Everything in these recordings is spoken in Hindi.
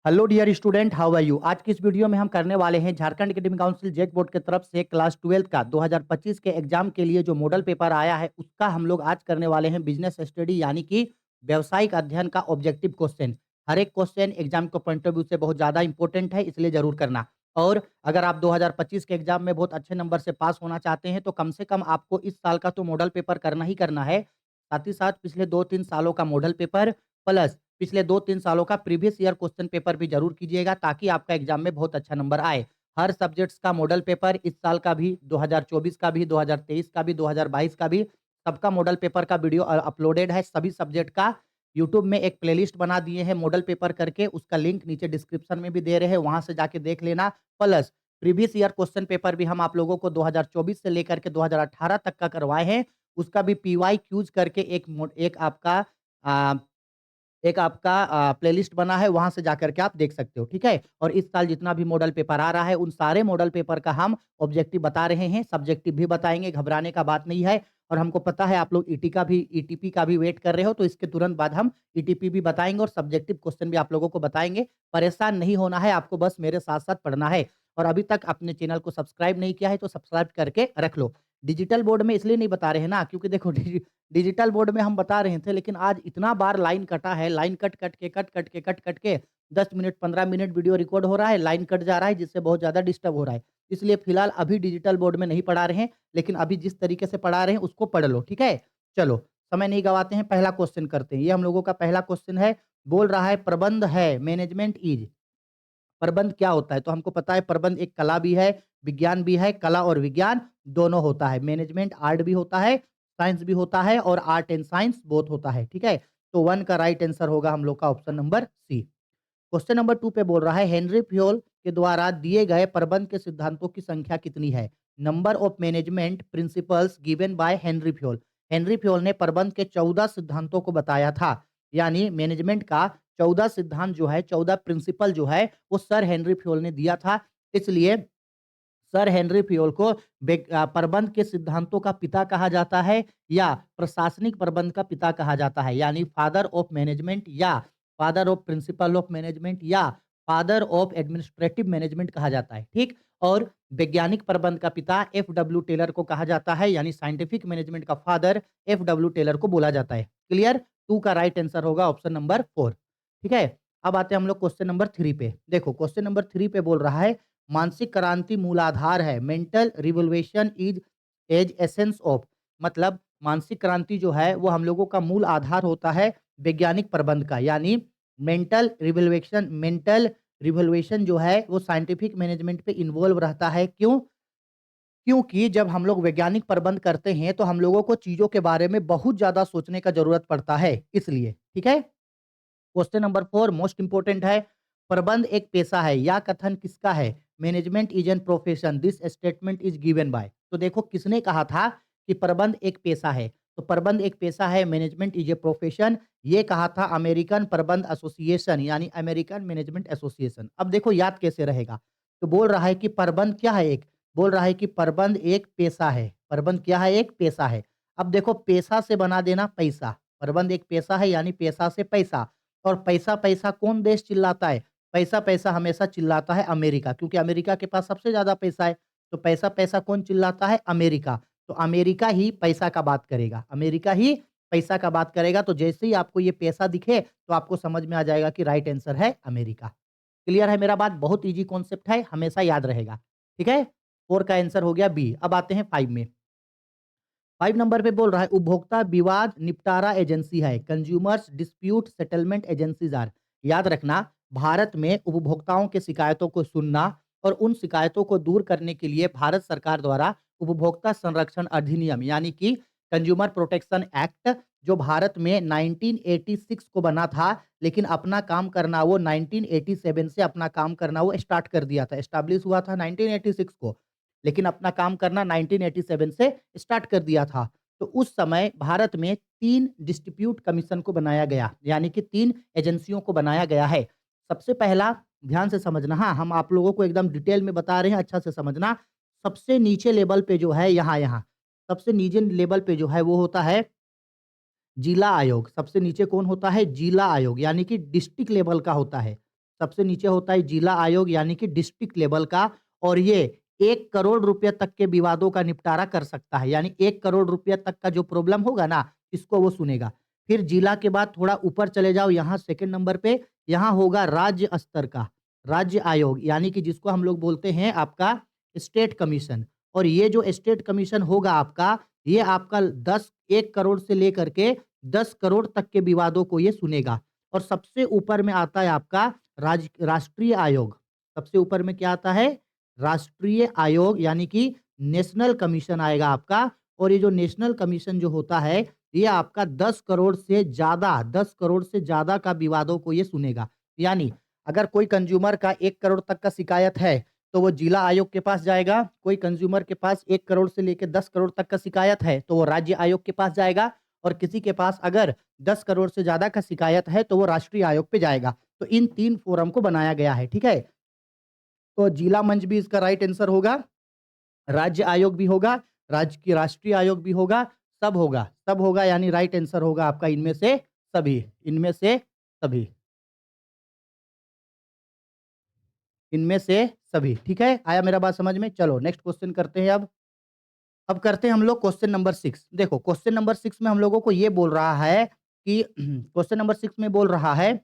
Hello dear student, how are you. आज की इस वीडियो में हम करने वाले हैं Jharkhand academic council JAC board की तरफ से क्लास 12 का 2025 के एग्जाम के लिए जो मॉडल पेपर आया है उसका हम लोग आज करने वाले हैं बिजनेस स्टडी यानी कि व्यवसायिक अध्ययन का ऑब्जेक्टिव क्वेश्चन। हर एक क्वेश्चन एग्जाम के पॉइंट ऑफ व्यू से बहुत ज़्यादा इंपॉर्टेंट है, इसलिए जरूर करना। और अगर आप 2025 के एग्जाम में बहुत अच्छे नंबर से पास होना चाहते हैं तो कम से कम आपको इस साल का तो मॉडल पेपर करना ही करना है, साथ ही साथ पिछले 2-3 सालों का मॉडल पेपर प्लस पिछले 2-3 सालों का प्रीवियस ईयर क्वेश्चन पेपर भी जरूर कीजिएगा ताकि आपका एग्जाम में बहुत अच्छा नंबर आए। हर सब्जेक्ट्स का मॉडल पेपर इस साल का भी, 2024 का भी, 2023 का भी, 2022 का भी, सबका मॉडल पेपर का वीडियो अपलोडेड है। सभी सब्जेक्ट का यूट्यूब में एक प्लेलिस्ट बना दिए हैं मॉडल पेपर करके, उसका लिंक नीचे डिस्क्रिप्शन में भी दे रहे हैं, वहां से जाके देख लेना। Plus previous year question paper भी हम आप लोगों को 2024 से लेकर के 2018 तक का करवाए हैं, उसका भी पीवाई क्यूज करके एक आपका प्लेलिस्ट बना है, वहां से जाकर के आप देख सकते हो, ठीक है। और इस साल जितना भी मॉडल पेपर आ रहा है उन सारे मॉडल पेपर का हम ऑब्जेक्टिव बता रहे हैं, सब्जेक्टिव भी बताएंगे, घबराने का बात नहीं है। और हमको पता है आप लोग ईटीपी का भी वेट कर रहे हो, तो इसके तुरंत बाद हम ईटीपी भी बताएंगे और सब्जेक्टिव क्वेश्चन भी आप लोगों को बताएंगे। परेशान नहीं होना है आपको, बस मेरे साथ साथ पढ़ना है। और अभी तक अपने चैनल को सब्सक्राइब नहीं किया है तो सब्सक्राइब करके रख लो। डिजिटल बोर्ड में इसलिए नहीं बता रहे हैं ना, क्योंकि देखो डिजिटल बोर्ड में हम बता रहे थे, लेकिन आज इतना बार लाइन कटा है, लाइन कट कट के 10 मिनट 15 मिनट वीडियो रिकॉर्ड हो रहा है, लाइन कट जा रहा है, जिससे बहुत ज्यादा डिस्टर्ब हो रहा है। इसलिए फिलहाल अभी डिजिटल बोर्ड में नहीं पढ़ा रहे हैं, लेकिन अभी जिस तरीके से पढ़ा रहे हैं उसको पढ़ लो, ठीक है। चलो समय नहीं गवाते हैं, पहला क्वेश्चन करते हैं। ये हम लोगों का पहला क्वेश्चन है, बोल रहा है प्रबंध है, मैनेजमेंट इज। प्रबंध क्या होता है? तो हमको पता है प्रबंध एक कला भी है, विज्ञान भी है। कला और विज्ञान दोनों होता है। मैनेजमेंट आर्ट भी होता है, साइंस भी होता है, और आर्ट एंड साइंस बोथ होता है, ठीक है। तो वन का राइट आंसर होगा हम लोग का option number C. Question number 2 पे बोल रहा है, हेनरी फ्योल के द्वारा दिए गए प्रबंध के सिद्धांतों की संख्या कितनी है? Number of management principles given by Henry Fayol. Henry Fayol ने प्रबंध के 14 सिद्धांतों को बताया था, यानी मैनेजमेंट का 14 सिद्धांत जो है, 14 प्रिंसिपल जो है, वो सर हेनरी फ्योल ने दिया था। इसलिए सर हेनरी फ्योल को प्रबंध के सिद्धांतों का पिता कहा जाता है, या प्रशासनिक प्रबंध का पिता कहा जाता है, यानी फादर ऑफ मैनेजमेंट, या father of principle of management, या फादर ऑफ एडमिनिस्ट्रेटिव मैनेजमेंट कहा जाता है, ठीक। और वैज्ञानिक प्रबंध का पिता F.W. टेलर को कहा जाता है, यानी साइंटिफिक मैनेजमेंट का फादर F.W. टेलर को बोला जाता है। क्लियर? 2 का राइट आंसर होगा ऑप्शन नंबर 4, ठीक है। अब आते हैं हम लोग क्वेश्चन नंबर 3 पे। देखो क्वेश्चन नंबर 3 पे बोल रहा है, मानसिक क्रांति मूलाधार है, mental revolution is as essence of. मतलब मानसिक क्रांति जो है वो हम लोगों का मूल आधार होता है वैज्ञानिक प्रबंध का, यानी मेंटल रिवोल्यूशन जो है वो साइंटिफिक मैनेजमेंट पे इन्वॉल्व रहता है। क्यों? क्योंकि जब हम लोग वैज्ञानिक प्रबंध करते हैं तो हम लोगों को चीजों के बारे में बहुत ज्यादा सोचने का जरूरत पड़ता है, इसलिए, ठीक है। क्वेश्चन नंबर 4 मोस्ट इंपोर्टेंट है, प्रबंध एक पेशा है, या कथन किसका है? Management is an profession, this statement is given by. तो देखो किसने कहा था कि प्रबंध एक पेशा है? तो प्रबंध एक पेशा है, मैनेजमेंट इज ए प्रोफेशन, ये कहा था अमेरिकन प्रबंध एसोसिएशन, यानी अमेरिकन मैनेजमेंट एसोसिएशन। अब देखो याद कैसे रहेगा। तो बोल रहा है कि प्रबंध क्या है, एक बोल रहा है कि प्रबंध एक पेशा है। प्रबंध क्या है? एक पेशा है। अब देखो पैसा से बना देना पैसा, प्रबंध एक पेशा है यानी पैसा से पैसा। और पैसा पैसा कौन देश चिल्लाता है? पैसा पैसा हमेशा चिल्लाता है अमेरिका, क्योंकि अमेरिका के पास सबसे ज्यादा पैसा है। तो पैसा पैसा कौन चिल्लाता है? अमेरिका। तो अमेरिका ही पैसा का बात करेगा, अमेरिका ही पैसा का बात करेगा। तो जैसे ही आपको ये पैसा दिखे तो आपको समझ में आ जाएगा कि राइट आंसर है अमेरिका। क्लियर है मेरा बात? बहुत इजी कॉन्सेप्ट है, हमेशा याद रहेगा, ठीक है। 4 का आंसर हो गया बी। अब आते हैं 5 में। 5 नंबर पे बोल रहा है, उपभोक्ता विवाद निपटारा एजेंसी है, consumers dispute settlement agencies are. याद रखना, भारत में उपभोक्ताओं के शिकायतों को सुनना और उन शिकायतों को दूर करने के लिए भारत सरकार द्वारा उपभोक्ता संरक्षण अधिनियम, यानी कि कंज्यूमर प्रोटेक्शन एक्ट, जो भारत में 1986 को बना था, लेकिन अपना काम करना वो 1987 से अपना काम करना वो स्टार्ट कर दिया था। एस्टैब्लिश हुआ था 1986 को, लेकिन अपना काम करना 1987 से स्टार्ट कर दिया था। तो उस समय भारत में 3 डिस्ट्रीब्यूट कमीशन को बनाया गया, यानी कि 3 एजेंसियों को बनाया गया है। सबसे पहला, ध्यान से समझना, हाँ हम आप लोगों को एकदम डिटेल में बता रहे हैं, अच्छा से समझना। सबसे नीचे लेवल पे जो है, यहाँ सबसे नीचे लेवल पे जो है वो होता है जिला आयोग। सबसे नीचे कौन होता है? जिला आयोग, यानी कि डिस्ट्रिक्ट लेवल का होता है। सबसे नीचे होता है जिला आयोग यानी कि डिस्ट्रिक्ट लेवल का, और ये 1 करोड़ रुपए तक के विवादों का निपटारा कर सकता है, यानी 1 करोड़ रुपए तक का जो प्रॉब्लम होगा ना, इसको वो सुनेगा। फिर जिला के बाद थोड़ा ऊपर चले जाओ, यहाँ सेकंड नंबर पे यहाँ होगा राज्य स्तर का राज्य आयोग, यानी कि जिसको हम लोग बोलते हैं आपका स्टेट कमीशन। और ये जो स्टेट कमीशन होगा आपका, ये आपका 1 करोड़ से लेकर के 10 करोड़ तक के विवादों को ये सुनेगा। और सबसे ऊपर में आता है आपका राष्ट्रीय आयोग। सबसे ऊपर में क्या आता है? राष्ट्रीय आयोग, यानी कि नेशनल कमीशन आएगा आपका। और ये जो नेशनल कमीशन जो होता है, ये आपका 10 करोड़ से ज़्यादा का विवादों को ये सुनेगा। यानी अगर कोई कंज्यूमर का 1 करोड़ तक का शिकायत है, तो वो जिला आयोग के पास जाएगा। कोई कंज्यूमर के पास 1 करोड़ से लेके 10 करोड़ तक का शिकायत है, तो वो राज्य आयोग के पास जाएगा। और किसी के पास अगर 10 करोड़ से ज़्यादा का शिकायत है, तो वो राष्ट्रीय आयोग पे जाएगा। तो इन 3 फोरम को बनाया गया है, ठीक है? तो जिला मंच भी इसका राइट आंसर होगा, राज्य आयोग भी होगा, राज्य की राष्ट्रीय आयोग भी होगा, सब होगा, यानी राइट आंसर होगा आपका इनमें से सभी, इनमें से सभी, ठीक है? आया मेरा बात समझ में? चलो नेक्स्ट क्वेश्चन करते हैं अब। अब करते हैं हम लोग क्वेश्चन नंबर 6। देखो क्वेश्चन नंबर 6 में हम लोगों को ये बोल रहा है कि क्वेश्चन नंबर 6 में बोल रहा है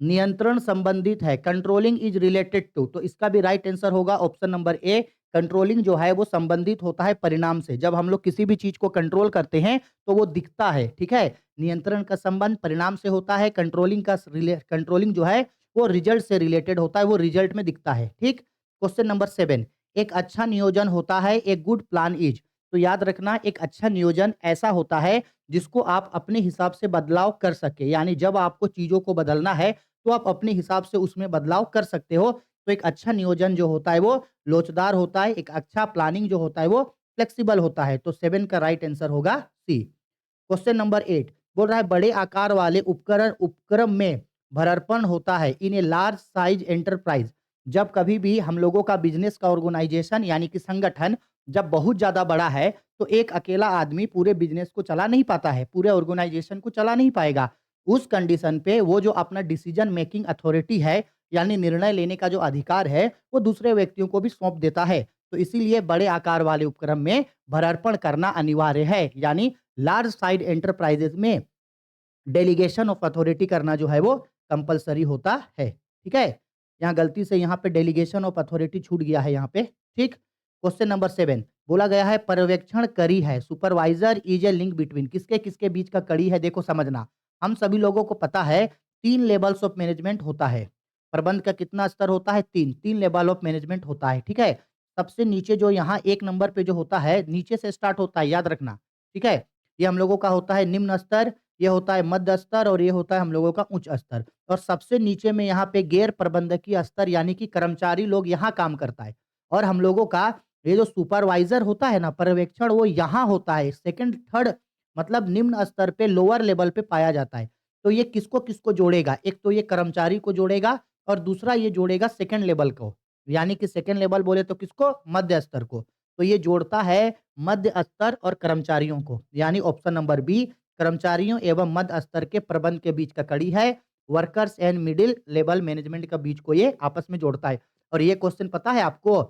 नियंत्रण संबंधित है, कंट्रोलिंग इज रिलेटेड टू। तो इसका भी राइट आंसर होगा ऑप्शन नंबर ए। कंट्रोलिंग जो है वो संबंधित होता है परिणाम से। जब हम लोग किसी भी चीज को कंट्रोल करते हैं तो वो दिखता है, ठीक है? नियंत्रण का संबंध परिणाम से होता है, कंट्रोलिंग जो है वो रिजल्ट से रिलेटेड होता है, वो रिजल्ट में दिखता है, ठीक? क्वेश्चन नंबर 7, एक अच्छा नियोजन होता है, एक गुड प्लान इज। तो याद रखना, एक अच्छा नियोजन ऐसा होता है जिसको आप अपने हिसाब से बदलाव कर सके, यानी जब आपको चीजों को बदलना है तो आप अपने हिसाब से उसमें बदलाव कर सकते हो। तो एक अच्छा नियोजन जो होता है वो लोचदार होता है, एक अच्छा प्लानिंग जो होता है वो फ्लेक्सिबल होता है। तो 7 का राइट आंसर होगा सी। क्वेश्चन नंबर 8 बोल रहा है बड़े आकार वाले उपक्रम में भरर्पण होता है इन ए लार्ज साइज एंटरप्राइज। जब कभी भी हम लोगों का बिजनेस का ऑर्गेनाइजेशन यानी कि संगठन जब बहुत ज्यादा बड़ा है, तो एक अकेला आदमी पूरे बिजनेस को चला नहीं पाता है, पूरे ऑर्गेनाइजेशन को चला नहीं पाएगा। उस कंडीशन पे वो जो अपना डिसीजन मेकिंग अथॉरिटी है, यानी निर्णय लेने का जो अधिकार है, वो दूसरे व्यक्तियों को भी सौंप देता है। तो इसीलिए बड़े आकार वाले उपक्रम में भरार्पण करना अनिवार्य है, यानी लार्ज साइड एंटरप्राइजेज में डेलीगेशन ऑफ अथॉरिटी करना जो है वो कंपलसरी होता है, ठीक है? यहाँ गलती से यहाँ पे डेलीगेशन ऑफ अथॉरिटी छूट गया है यहाँ पे, ठीक? क्वेश्चन नंबर 7 बोला गया है पर्यवेक्षण कड़ी है, supervisor is a link between. किसके किसके बीच का कड़ी है? देखो समझना, हम सभी लोगों को पता है 3 लेवल्स ऑफ मैनेजमेंट होता है। प्रबंध का कितना स्तर होता है? 3 लेवल ऑफ मैनेजमेंट होता है, ठीक है? सबसे नीचे जो यहाँ 1 नंबर पे जो होता है, नीचे से स्टार्ट होता है, याद रखना, ठीक है? ये हम लोगों का होता है निम्न स्तर, ये होता है मध्य स्तर और ये होता है हम लोगों का उच्च स्तर। और सबसे नीचे में यहाँ पे गैर प्रबंधकीय स्तर, यानी कि कर्मचारी लोग यहाँ काम करता है। और हम लोगों का ये जो सुपरवाइजर होता है ना, पर्यवेक्षण, वो यहाँ होता है सेकंड थर्ड, मतलब निम्न स्तर पे लोअर लेवल पे पाया जाता है। तो ये किसको किसको जोड़ेगा? एक तो ये कर्मचारी को जोड़ेगा और दूसरा ये जोड़ेगा सेकंड लेवल को, यानी कि सेकंड लेवल बोले तो किसको? मध्य स्तर को। तो ये जोड़ता है मध्य स्तर और कर्मचारियों को, यानी ऑप्शन नंबर बी, कर्मचारियों एवं मध्य स्तर के प्रबंध के बीच का कड़ी है। Workers and middle level management का बीच को ये आपस में जोड़ता है। और ये क्वेश्चन पता है आपको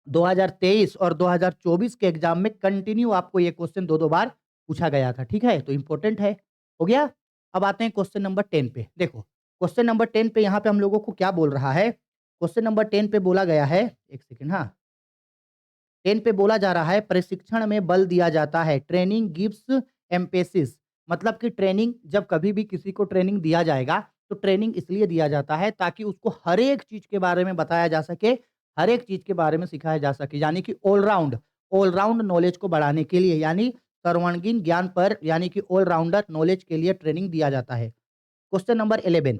2023 और 2024 के एग्जाम में कंटिन्यू आपको ये क्वेश्चन 2-2 बार पूछा गया था, ठीक है? तो इंपॉर्टेंट है। हो गया? अब आते हैं क्वेश्चन नंबर 10 पे। देखो, क्वेश्चन नंबर 10 पे यहाँ पे हम लोगों को क्या बोल रहा है? क्वेश्चन नंबर 10 पे बोला गया है, 1 सेकंड, हाँ। 10 पे बोला जा रहा है प्रशिक्षण में बल दिया जाता है, ट्रेनिंग गिव्स एम्फेसिस। मतलब कि ट्रेनिंग, जब कभी भी किसी को ट्रेनिंग दिया जाएगा, तो ट्रेनिंग इसलिए दिया जाता है ताकि उसको हर एक चीज़ के बारे में बताया जा सके, हर एक चीज़ के बारे में सिखाया जा सके, यानी कि ऑल राउंड नॉलेज को बढ़ाने के लिए, यानी सर्वांगीण ज्ञान पर, यानी कि ऑल राउंडर नॉलेज के लिए ट्रेनिंग दिया जाता है। क्वेश्चन नंबर 11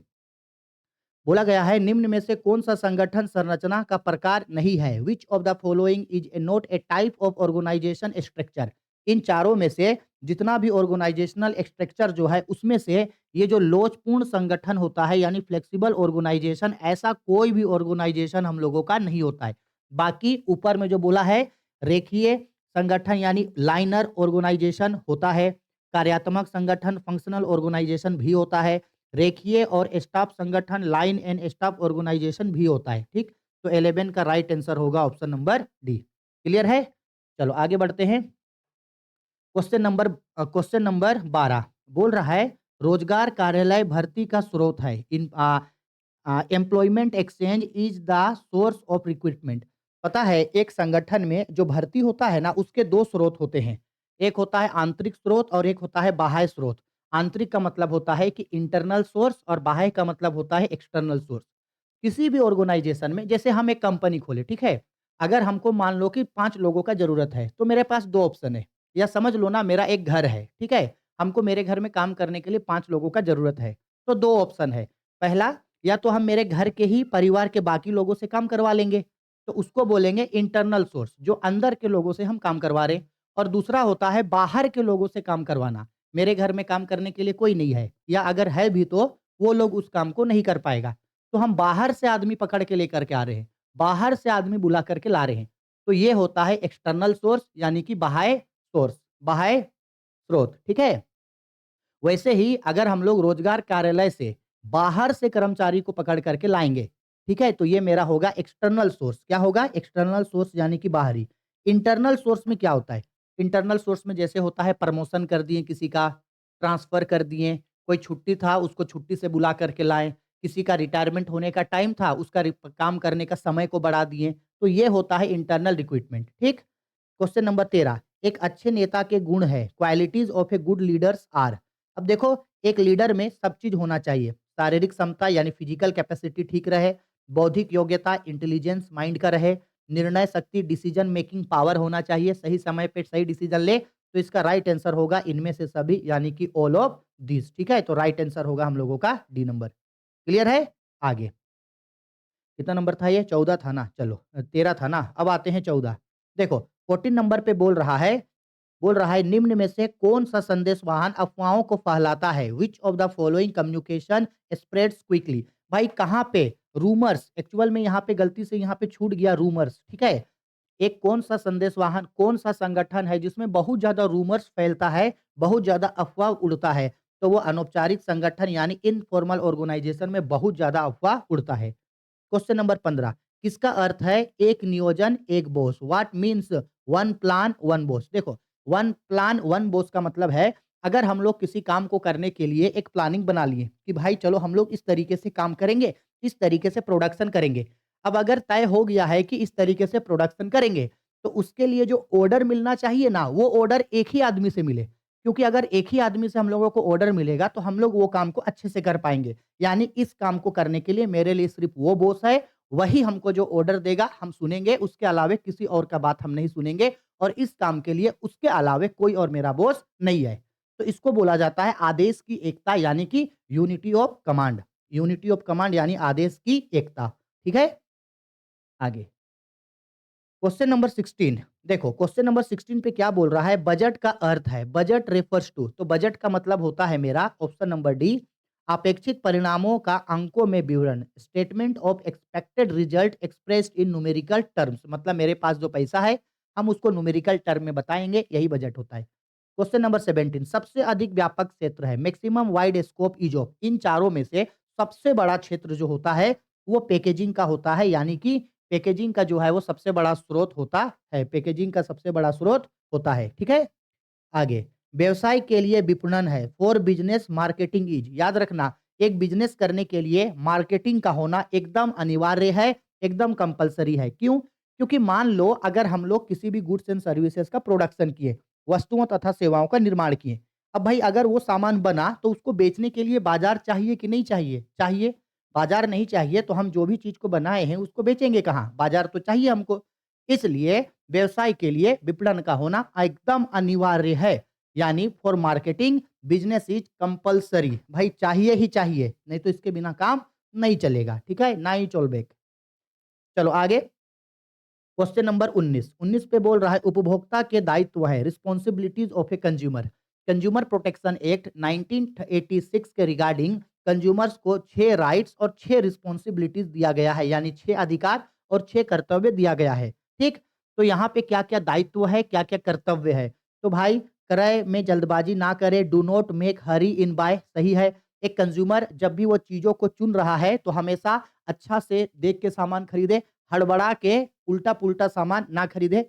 बोला गया है निम्न में से कौन सा संगठन संरचना का प्रकार नहीं है? Which of the following is a not a type of organisation structure. इन चारों में से जितना भी ऑर्गेनाइजेशनल स्ट्रक्चर जो है, उसमें से ये जो लोचपूर्ण संगठन होता है, यानी फ्लेक्सिबल ऑर्गेनाइजेशन, ऐसा कोई भी ऑर्गेनाइजेशन हम लोगों का नहीं होता है। बाकी ऊपर में जो बोला है रेखीय संगठन यानी लाइनर ऑर्गेनाइजेशन होता है, कार्यात्मक संगठन फंक्शनल ऑर्गेनाइजेशन भी होता है, रेखीय और स्टाफ संगठन, लाइन एंड स्टाफ ऑर्गेनाइजेशन भी होता है, ठीक? तो 11 का राइट आंसर होगा ऑप्शन नंबर डी। क्लियर है? चलो आगे बढ़ते हैं। क्वेश्चन नंबर 12 बोल रहा है रोजगार कार्यालय भर्ती का स्रोत है। Employment exchange is the source of recruitment. पता है एक संगठन में जो भर्ती होता है ना उसके दो स्रोत होते हैं। एक होता है आंतरिक स्रोत और एक होता है बाह्य स्रोत। आंतरिक का मतलब होता है कि इंटरनल सोर्स और बाह्य का मतलब होता है एक्सटर्नल सोर्स। किसी भी ऑर्गेनाइजेशन में जैसे हम एक कंपनी खोले, ठीक है? अगर हमको मान लो कि 5 लोगों का ज़रूरत है, तो मेरे पास 2 ऑप्शन है। या समझ लो ना मेरा एक घर है, ठीक है? हमको मेरे घर में काम करने के लिए 5 लोगों का ज़रूरत है, तो 2 ऑप्शन है। पहला, या तो हम मेरे घर के ही परिवार के बाकी लोगों से काम करवा लेंगे, तो उसको बोलेंगे इंटरनल सोर्स, जो अंदर के लोगों से हम काम करवा रहे हैं। और दूसरा होता है बाहर के लोगों से काम करवाना। मेरे घर में काम करने के लिए कोई नहीं है या अगर है भी तो वो लोग उस काम को नहीं कर पाएगा। तो हम बाहर से आदमी पकड़ के लेकर के आ रहे हैं, बाहर से आदमी बुला करके ला रहे हैं। तो ये होता है एक्सटर्नल सोर्स यानी कि बाह्य सोर्स, बाह्य स्रोत, ठीक है? वैसे ही अगर हम लोग रोजगार कार्यालय से बाहर से कर्मचारी को पकड़ करके लाएँगे, ठीक है? तो ये मेरा होगा एक्सटर्नल सोर्स। क्या होगा? एक्सटर्नल सोर्स यानी कि बाहरी। इंटरनल सोर्स में क्या होता है? इंटरनल सोर्स में जैसे होता है प्रमोशन कर दिए किसी का, ट्रांसफ़र कर दिए, कोई छुट्टी था उसको छुट्टी से बुला करके लाए, किसी का रिटायरमेंट होने का टाइम था उसका काम करने का समय को बढ़ा दिए। तो ये होता है इंटरनल रिक्रूटमेंट, ठीक? क्वेश्चन नंबर 13 एक अच्छे नेता के गुण है, qualities of a good leaders are. अब देखो एक लीडर में सब चीज होना चाहिए। शारीरिक क्षमता यानी फिजिकल कैपेसिटी ठीक रहे, बौद्धिक योग्यता इंटेलिजेंस माइंड का रहे, निर्णय शक्ति डिसीजन मेकिंग पावर होना चाहिए, सही समय पे सही डिसीजन ले। तो इसका राइट आंसर होगा इनमें से सभी यानी कि ऑल ऑफ दिस, ठीक है? तो राइट आंसर होगा हम लोगों का डी नंबर। क्लियर है? आगे कितना नंबर था ये? 14 था ना? चलो 13 था ना? अब आते हैं 14। देखो 14 नंबर पे बोल रहा है निम्न में से कौन-सा संदेश वाहन अफ़वाहों को फैलाता है? Which of the following communication spreads quickly? भाई कहाँ पे? रूमर्स एक्चुअल में यहाँ पे गलती से यहाँ पे छूट गया रूमर्स, ठीक है? एक कौन-सा संदेश वाहन, कौन-सा संगठन है जिसमें बहुत ज़्यादा रूमर्स फैलता है, बहुत ज़्यादा अफ़वाह उड़ता है? तो वो अनौपचारिक संगठन यानी इनफॉर्मल ऑर्गेनाइजेशन में बहुत ज़्यादा अफ़वाह उड़ता है। क्वेश्चन नंबर 15 किसका अर्थ है एक नियोजन एक boss? What means one plan one boss? देखो वन प्लान वन बॉस का मतलब है अगर हम लोग किसी काम को करने के लिए एक प्लानिंग बना लिए कि भाई चलो हम लोग इस तरीके से काम करेंगे, इस तरीके से प्रोडक्शन करेंगे। अब अगर तय हो गया है कि इस तरीके से प्रोडक्शन करेंगे, तो उसके लिए जो ऑर्डर मिलना चाहिए ना, वो ऑर्डर एक ही आदमी से मिले। क्योंकि अगर एक ही आदमी से हम लोगों को ऑर्डर मिलेगा, तो हम लोग वो काम को अच्छे से कर पाएँगे। यानी इस काम को करने के लिए मेरे लिए सिर्फ़ वो बॉस है, वही हमको जो ऑर्डर देगा हम सुनेंगे, उसके अलावे किसी और का बात हम नहीं सुनेंगे और इस काम के लिए उसके अलावे कोई और मेरा बॉस नहीं है। तो इसको बोला जाता है आदेश की एकता यानी कि unity of command. Unity of command यानी आदेश की एकता। ठीक है? आगे क्वेश्चन नंबर 16 देखो क्वेश्चन नंबर 16 पे क्या बोल रहा है बजट का अर्थ है बजट रेफर्स टू तो बजट का मतलब होता है मेरा ऑप्शन नंबर डी अपेक्षित परिणामों का अंकों में विवरण statement of expected result expressed in numerical terms मतलब मेरे पास जो पैसा है हम उसको न्यूमेरिकल टर्म में बताएंगे यही बजट होता है। क्वेश्चन नंबर 17 सबसे अधिक व्यापक क्षेत्र है maximum wide scope is of इन चारों में से सबसे बड़ा क्षेत्र जो होता है वो पैकेजिंग का होता है यानी कि पैकेजिंग का जो है वो सबसे बड़ा स्रोत होता है, पैकेजिंग का सबसे बड़ा स्रोत होता है, ठीक है? आगे, व्यवसाय के लिए विपणन है, फॉर बिज़नेस मार्केटिंग इज़ याद रखना, एक बिज़नेस करने के लिए मार्केटिंग का होना एकदम अनिवार्य है, एकदम कंपल्सरी है। क्यों? क्योंकि मान लो अगर हम लोग किसी भी गुड्स एंड सर्विसेज़ का प्रोडक्शन किए, वस्तुओं तथा सेवाओं का निर्माण किए। अब भाई अगर वो सामान बना तो उसको बेचने के लिए बाज़ार चाहिए कि नहीं चाहिए? चाहिए। बाज़ार नहीं चाहिए तो हम जो भी चीज़ को बनाए हैं उसको बेचेंगे कहाँ? बाज़ार तो चाहिए हमको। इसलिए व्यवसाय के लिए विपणन का होना एकदम अनिवार्य है। यानी for marketing business is compulsory भाई चाहिए ही चाहिए, नहीं तो इसके बिना काम नहीं चलेगा, ठीक है? ना ही चलबेक। चलो आगे क्वेश्चन नंबर 19 पे बोल रहा है उपभोक्ता के दायित्व है responsibilities of a consumer consumer protection act 1986 के रिगार्डिंग कंज्यूमर्स को 6 राइट्स और 6 रिस्पॉन्सिबिलिटीज दिया गया है यानी 6 अधिकार और 6 कर्तव्य दिया गया है ठीक। तो यहाँ पे क्या क्या दायित्व है क्या क्या कर्तव्य है तो भाई क्रय में जल्दबाजी ना करे do not make Hari in by सही है। एक कंज्यूमर जब भी वो चीज़ों को चुन रहा है तो हमेशा अच्छा से देख के सामान खरीदे, हड़बड़ा के उल्टा-पुल्टा सामान ना खरीदे।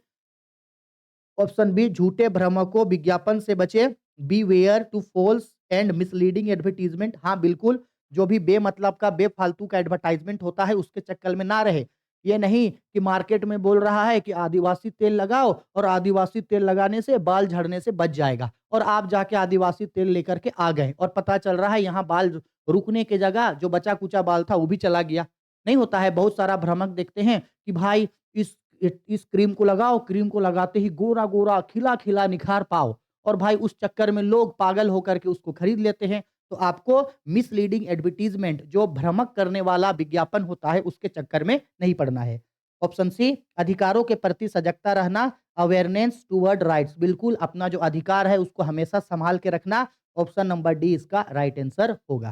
ऑप्शन बी झूठे भ्रामकों विज्ञापन से बचे। Beware to false and misleading advertisement. हाँ, बिल्कुल, जो भी बेमतलब का बेफालतू का एडवर्टाइजमेंट होता है उसके चक्कर में ना रहे। ये नहीं कि मार्केट में बोल रहा है कि आदिवासी तेल लगाओ और आदिवासी तेल लगाने से बाल झड़ने से बच जाएगा और आप जाके आदिवासी तेल लेकर के आ गए और पता चल रहा है यहाँ बाल रुकने की जगह जो बचा-कुचा बाल था वो भी चला गया। नहीं होता है, बहुत सारा भ्रामक देखते हैं कि भाई इस इस क्रीम को लगाओ, क्रीम को लगाते ही गोरा-गोरा, खिला-खिला निखार पाओ और भाई उस चक्कर में लोग पागल होकर के उसको खरीद लेते हैं। तो आपको मिसलीडिंग एडवर्टाइजमेंट जो भ्रमक करने वाला विज्ञापन होता है, उसके चक्कर में नहीं पड़ना है। ऑप्शन सी अधिकारों के प्रति सजगता रहना, अवेयरनेस टुवर्ड राइट्स। बिल्कुल, अपना जो अधिकार है उसको हमेशा सँभाल के रखना। ऑप्शन नंबर डी इसका राइट आंसर होगा।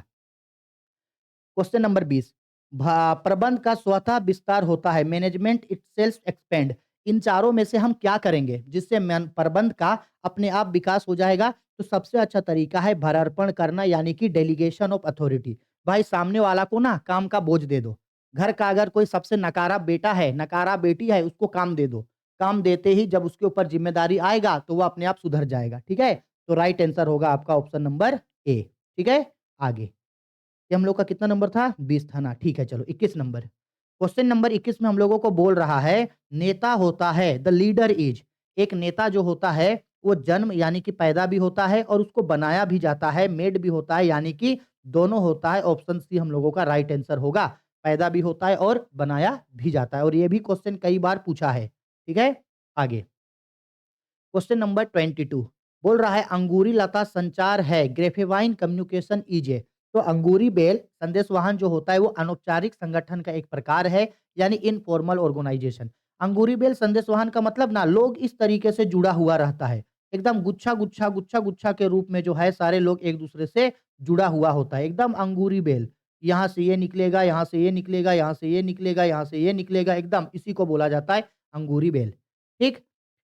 क्वेश्चन नंबर 20 प्रबंध का स्वतः विस्तार होता है, मैनेजमेंट इटसेल्फ एक्सपेंड। इन चारों में से हम क्या करेंगे जिससे प्रबंध का अपने आप विकास हो जाएगा? तो सबसे अच्छा तरीका है भरार्पण करना, यानी कि डेलीगेशन ऑफ अथॉरिटी। भाई सामने वाला को ना काम का बोझ दे दो। घर का अगर कोई सबसे नकारा बेटा है, नकारा बेटी है, उसको काम दे दो। काम देते ही जब उसके ऊपर जिम्मेदारी आएगा तो वो अपने आप सुधर जाएगा। ठीक है, तो राइट आंसर होगा आपका ऑप्शन नंबर ए। ठीक है, आगे ये हम लोग का कितना नंबर था? 20 था ना? ठीक है, चलो 21 नंबर। क्वेश्चन नंबर 21 में हम लोगों को बोल रहा है, नेता होता है, द लीडर इज़। एक नेता जो होता है, वो जन्म यानी कि पैदा भी होता है और उसको बनाया भी जाता है, मेड भी होता है, यानी कि दोनों होता है। ऑप्शन सी हम लोगों का राइट आंसर होगा। पैदा भी होता है और बनाया भी जाता है और ये भी क्वेश्चन कई बार पूछा है। ठीक है, आगे। क्वेश्चन नंबर 22 बोल रहा है अंगूरी लता संचार है, ग्रेफेवाइन कम्युनिकेशन इज ए। तो अंगूरी बेल संदेश वाहन जो होता है वो अनौपचारिक संगठन का एक प्रकार है, यानी इनफॉर्मल ऑर्गेनाइजेशन। अंगूरी बेल संदेश वाहन का मतलब ना लोग इस तरीके से जुड़ा हुआ रहता है, एकदम गुच्छा गुच्छा गुच्छा गुच्छा के रूप में जो है सारे लोग एक दूसरे से जुड़ा हुआ होता है, एकदम अंगूरी बेल। यहाँ से ये निकलेगा, यहाँ से ये निकलेगा, यहाँ से ये निकलेगा, यहाँ से ये निकलेगा, एकदम इसी को बोला जाता है अंगूरी बेल। ठीक,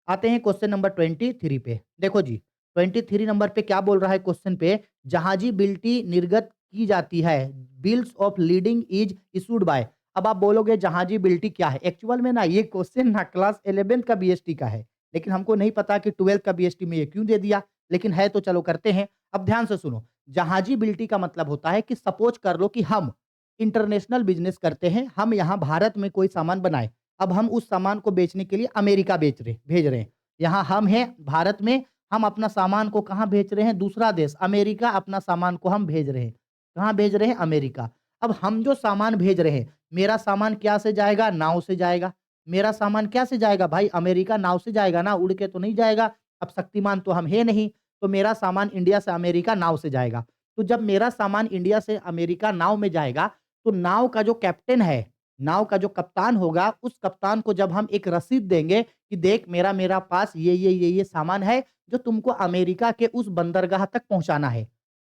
आते हैं क्वेश्चन नंबर 23 पे। देखो जी, 23 नंबर पे क्या बोल रहा है क्वेश्चन पे, जहाजी बिल्टी निर्गत की जाती है, bills of leading is issued by. अब आप बोलोगे जहाजी बिल्टी क्या है? एक्चुअल में ना ये क्वेश्चन ना क्लास 11th का बीएसटी का है, लेकिन हमको नहीं पता कि 12th का बीएसटी में ये क्यों दे दिया, लेकिन है तो चलो करते हैं। अब ध्यान से सुनो, जहाजी बिल्टी का मतलब होता है कि सपोज कर लो कि हम इंटरनेशनल बिज़नेस करते हैं, हम यहाँ भारत में कोई सामान बनाए, अब हम उस सामान को बेचने के लिए अमेरिका भेज रहे हैं। यहाँ हम हैं भारत में, हम अपना सामान को कहाँ भेज रहे हैं? दूसरा देश अमेरिका अपना सामान को हम भेज रहे हैं। कहाँ भेज रहे हैं? अमेरिका। अब हम जो सामान भेज रहे हैं, मेरा सामान क्या से जाएगा? नाव से जाएगा। मेरा सामान क्या से जाएगा भाई? अमेरिका नाव से जाएगा ना, उड़ के तो नहीं जाएगा। अब शक्तिमान तो हम हैं नहीं, तो मेरा सामान इंडिया से अमेरिका नाव से जाएगा। तो जब मेरा सामान इंडिया से अमेरिका नाव में जाएगा, तो नाव का जो कैप्टन है, नाव का जो कप्तान होगा, उस कप्तान को जब हम एक रसीद देंगे कि देख मेरा मेरा पास ये सामान है जो तुमको अमेरिका के उस बंदरगाह तक पहुँचाना है।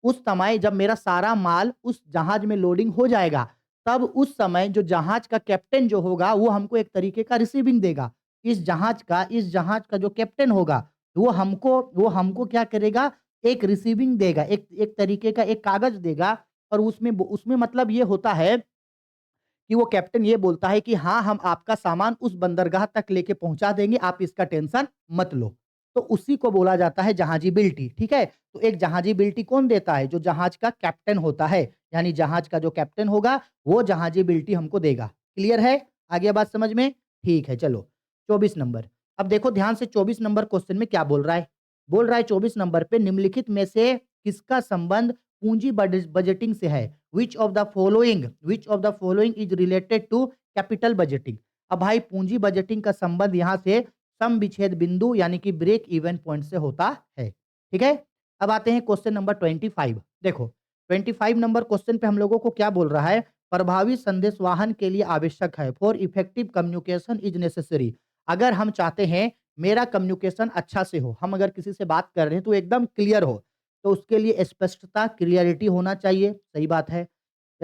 उस समय जब मेरा सारा माल उस जहाज में लोडिंग हो जाएगा, तब उस समय जो जहाज का कैप्टन जो होगा वो हमको एक तरीके का रिसीविंग देगा। इस जहाज का जो कैप्टन होगा, वो हमको क्या करेगा? एक रिसीविंग देगा, एक एक तरीके का एक कागज़ देगा और उसमें मतलब ये होता है कि वो कैप्टन ये बोलता है कि हाँ, हम आपका सामान उस बंदरगाह तक लेके पहुँचा देंगे, आप इसका टेंशन मत लो। तो उसी को बोला जाता है जहाजी बिल्टी, ठीक है? तो एक जहाजी बिल्टी कौन देता है? जो जहाज का कैप्टन होता है, यानी जहाज का जो कैप्टन होगा, वो जहाजी बिल्टी हमको देगा। क्लियर है? आ गया बात समझ में? ठीक है, चलो 24 नंबर। अब देखो ध्यान से 24 नंबर क्वेश्चन में क्या बोल रहा है? बोल रहा है 24 नंबर पे निम्नलिखित में से किसका संबंध पूंजी बजटिंग से है? Which of the following is related to capital budgeting. अब भाई पूंजी बजटिंग का संबंध यहाँ से सम विच्छेद बिंदु यानी कि ब्रेक इवन पॉइंट से होता है। ठीक है, अब आते हैं क्वेश्चन नंबर 25। देखो 25 नंबर क्वेश्चन पे हम लोगों को क्या बोल रहा है? प्रभावी संदेश वाहन के लिए आवश्यक है, for effective communication is necessary. अगर हम चाहते हैं मेरा कम्युनिकेशन अच्छा से हो, हम अगर किसी से बात कर रहे हैं तो एकदम क्लियर हो, तो उसके लिए स्पष्टता, क्लियरिटी होना चाहिए, सही बात है।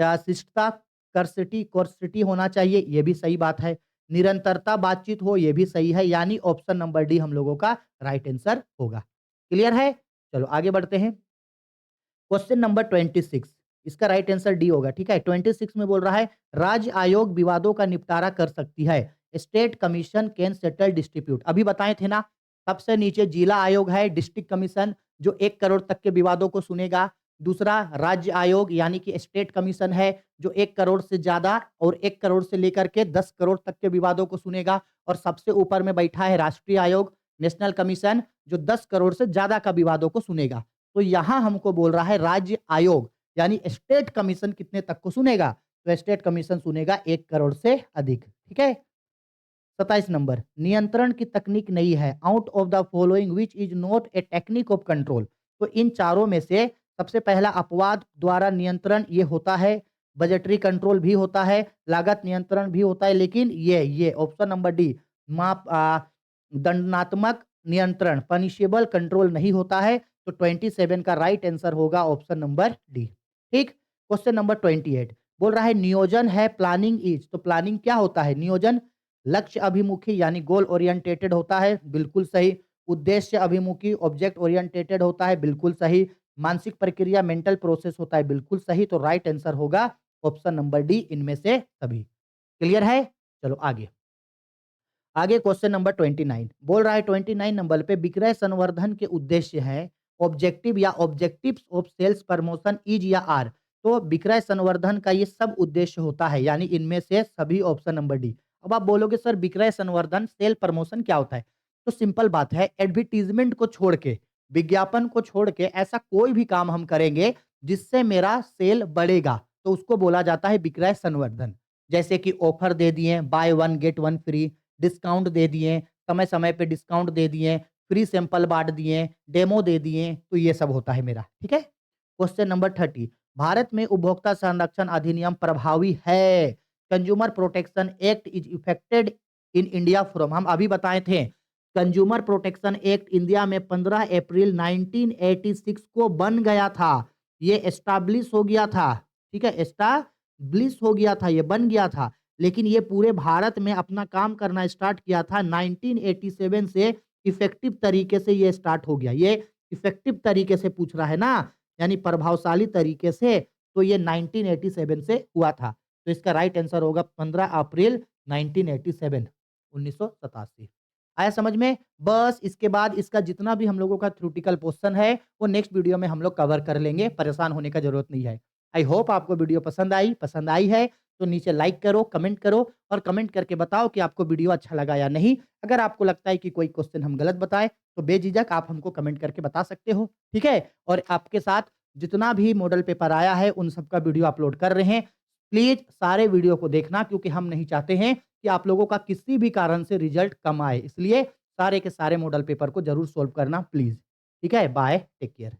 शिष्टता, कोर्सिटी होना चाहिए, ये भी सही बात है। निरंतरता बातचीत हो, ये भी सही है, यानी ऑप्शन नंबर डी हम लोगों का राइट आंसर होगा। क्लियर है? चलो आगे बढ़ते हैं। क्वेश्चन नंबर 26, इसका राइट आंसर डी होगा, ठीक है। 26 में बोल रहा है राज्य आयोग विवादों का निपटारा कर सकती है। State commission can settle dispute. अभी बताए थे ना, सबसे नीचे जिला आयोग है, डिस्ट्रिक्ट कमीशन जो 1 करोड़ तक के विवादों को सुनेगा। दूसरा राज्य आयोग यानी कि स्टेट कमीशन है जो 1 करोड़ से ज्यादा और 1 करोड़ से लेकर के 10 करोड़ तक के विवादों को सुनेगा। और सबसे ऊपर में बैठा है राष्ट्रीय आयोग, नेशनल कमीशन, जो 10 करोड़ से ज्यादा का विवादों को सुनेगा। तो यहां हमको बोल रहा है राज्य आयोग यानी स्टेट कमीशन कितने तक को सुनेगा, तो स्टेट कमीशन सुनेगा 1 करोड़ से अधिक, ठीक है। 27 नंबर, नियंत्रण की तकनीक नहीं है। Out of the following which is not a technique of control. तो इन चारों में से सबसे पहला अपवाद द्वारा नियंत्रण ये होता है, बजटरी कंट्रोल भी होता है, लागत नियंत्रण भी होता है, लेकिन ये ऑप्शन नंबर डी माप दंडात्मक नियंत्रण पनिशेबल कंट्रोल नहीं होता है। तो 27 का राइट आंसर होगा ऑप्शन नंबर डी, ठीक। क्वेश्चन नंबर 28 बोल रहा है नियोजन है प्लानिंग इज। तो प्लानिंग क्या होता है? नियोजन लक्ष्य अभिमुखी यानी गोल ओरिएंटेटेड होता है, बिल्कुल सही। उद्देश्य अभिमुखी ऑब्जेक्ट ओरिएंटेटेड होता है, बिल्कुल सही। मानसिक प्रक्रिया मेंटल प्रोसेस होता है, बिल्कुल सही। तो राइट आंसर होगा ऑप्शन नंबर डी, इनमें से सभी। क्लियर है? चलो आगे। आगे क्वेश्चन नंबर 29 बोल रहा है 29 नंबर पे विक्रय संवर्धन के उद्देश्य है ऑब्जेक्टिव या objectives of sales promotion is या आर। तो विक्रय संवर्धन का ये सब उद्देश्य होता है, यानी इनमें से सभी ऑप्शन नंबर डी। अब आप बोलोगे सर विक्रय संवर्धन सेल प्रमोशन क्या होता है? तो सिंपल बात है, एडवर्टीजमेंट को छोड़ के, विज्ञापन को छोड़ के ऐसा कोई भी काम हम करेंगे जिससे मेरा सेल बढ़ेगा तो उसको बोला जाता है विक्रय संवर्धन। जैसे कि ऑफर दे दिए, buy one get one free, discount दे दिए, समय-समय पे डिस्काउंट दे दिए, फ्री सैंपल बाँट दिए, डेमो दे दिए, तो ये सब होता है मेरा, ठीक है? क्वेश्चन नंबर 30 भारत में उपभोक्ता संरक्षण अधिनियम प्रभावी है। Consumer protection act is affected in India from. हम अभी बताए थे, कंज्यूमर प्रोटेक्शन एक्ट इंडिया में 15 अप्रैल 1986 को बन गया था। ये एस्टैब्लिश हो गया था, ठीक है? एस्टैब्लिश हो गया था, ये बन गया था। लेकिन ये पूरे भारत में अपना काम करना स्टार्ट किया था 1987 से। इफेक्टिव तरीके से ये स्टार्ट हो गया। ये इफेक्टिव तरीके से पूछ रहा है ना, यानी प्रभावशाली तरीके से, तो ये 1987 से हुआ था। तो इसका राइट आंसर होगा 15 अप्रैल 1987, 1987। आया समझ में? बस इसके बाद इसका जितना भी हम लोगों का थ्योरेटिकल पोर्शन है वो नेक्स्ट वीडियो में हम लोग कवर कर लेंगे, परेशान होने का जरूरत नहीं है। आई होप आपको वीडियो पसंद आई है तो नीचे लाइक करो, कमेंट करो और कमेंट करके बताओ कि आपको वीडियो अच्छा लगा या नहीं। अगर आपको लगता है कि कोई क्वेश्चन हम गलत बताएं तो बेझिझक आप हमको कमेंट करके बता सकते हो, ठीक है? और आपके साथ जितना भी मॉडल पेपर आया है उन सबका वीडियो अपलोड कर रहे हैं। प्लीज़ सारे वीडियो को देखना, क्योंकि हम नहीं चाहते हैं कि आप लोगों का किसी भी कारण से रिजल्ट कम आए। इसलिए सारे के सारे मॉडल पेपर को ज़रूर सॉल्व करना प्लीज़। ठीक है? Bye, take care.